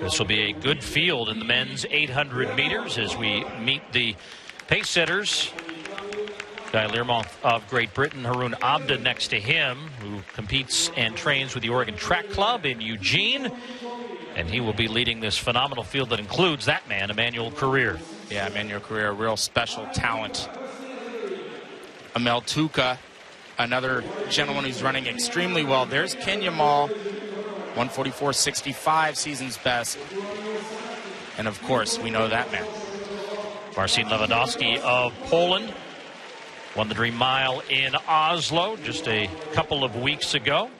This will be a good field in the men's 800 meters as we meet the pace setters. Guy LEARMONTH of Great Britain, Haroon Abda next to him, who competes and trains with the Oregon Track Club in Eugene. And he will be leading this phenomenal field that includes that man, Emmanuel Korir. Yeah, Emmanuel Korir, a real special talent. Amel TUKA, another gentleman who's running extremely well. There's KINYAMAL, 144.65, season's best. And of course, we know that man. Marcin Lewandowski of Poland won the Dream Mile in Oslo just a couple of weeks ago.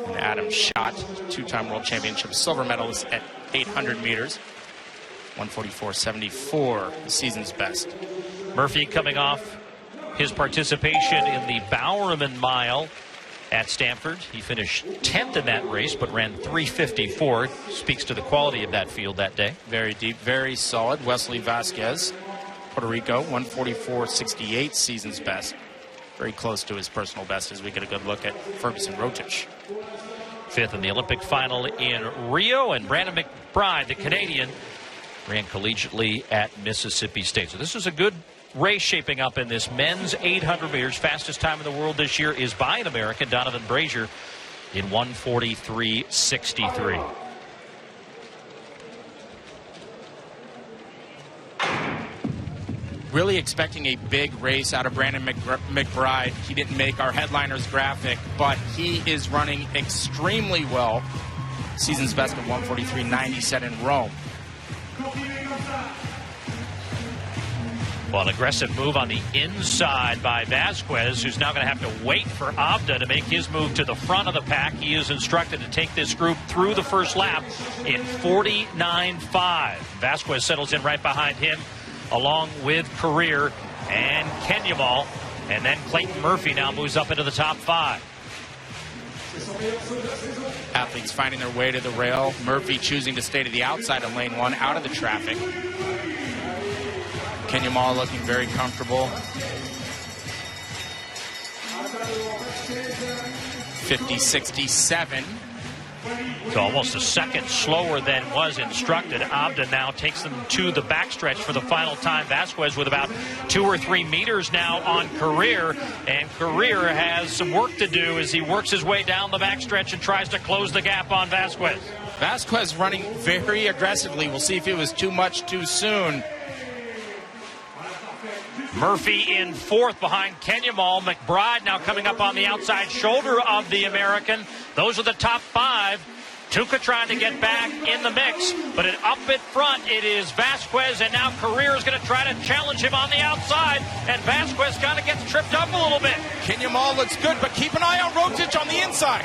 And Adam Schott, two-time world championship silver medalist at 800 meters. 144.74, the season's best. Murphy coming off his participation in the Bowerman Mile at Stanford. He finished 10th in that race, but ran 3:54. Speaks to the quality of that field that day. Very deep, very solid. Wesley Vázquez, Puerto Rico, 144.68, season's best. Very close to his personal best as we get a good look at Ferguson ROTICH. 5th in the Olympic final in Rio, and Brandon McBRIDE, the Canadian, ran collegiately at Mississippi State. So this is a good race shaping up in this men's 800 meters. Fastest time in the world this year is by an American, Donovan Brazier, in 143.63. Really expecting a big race out of Brandon McBRIDE. He didn't make our headliners graphic, but he is running extremely well. Season's best of 143.90 set in Rome. Well, an aggressive move on the inside by Vázquez, who's now going to have to wait for Abda to make his move to the front of the pack. He is instructed to take this group through the first lap in 49.5. Vázquez settles in right behind him, along with Korir and KINYAMAL. And then Clayton Murphy now moves up into the top 5. Athletes finding their way to the rail. Murphy choosing to stay to the outside of lane 1, out of the traffic. KINYAMAL looking very comfortable. 50.67. So almost a second slower than was instructed. Abda now takes them to the backstretch for the final time. Vázquez with about 2 or 3 meters now on Korir, and Korir has some work to do as he works his way down the backstretch and tries to close the gap on Vázquez. Vázquez running very aggressively. We'll see if it was too much too soon. Murphy in 4th behind KINYAMAL. McBRIDE now coming up on the outside shoulder of the American. Those are the top 5. TUKA trying to get back in the mix, but up in front it is Vázquez, and now Korir is going to try to challenge him on the outside, and Vázquez kind of gets tripped up a little bit. KINYAMAL looks good, but keep an eye on ROTICH on the inside.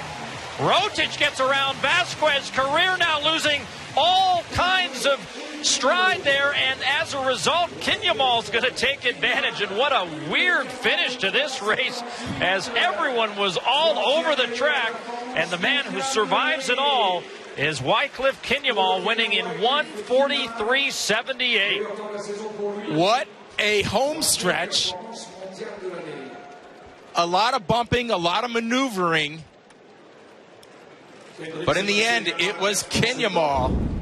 ROTICH gets around Vázquez. Korir now losing all kinds of stride there, and as a result, KINYAMAL's going to take advantage. And what a weird finish to this race, as everyone was all over the track, and the man who survives it all is Wyclife KINYAMAL, winning in 143.78. What a home stretch. A lot of bumping, a lot of maneuvering, but in the end, it was KINYAMAL.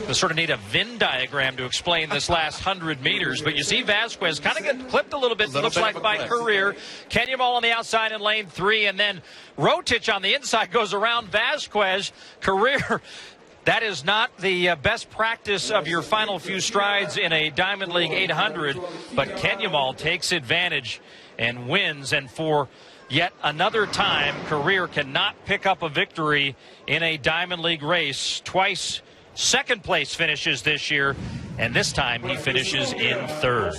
We sort of need a Venn diagram to explain this last 100 meters, but you see Vázquez kind of get clipped a little bit, looks like by Korir. KINYAMAL on the outside in lane 3, and then ROTICH on the inside goes around Vázquez. Korir, that is not the best practice of your final few strides in a Diamond League 800, but KINYAMAL takes advantage and wins, and for yet another time, Korir cannot pick up a victory in a Diamond League race. Twice second place finishes this year, and this time he finishes in 3rd.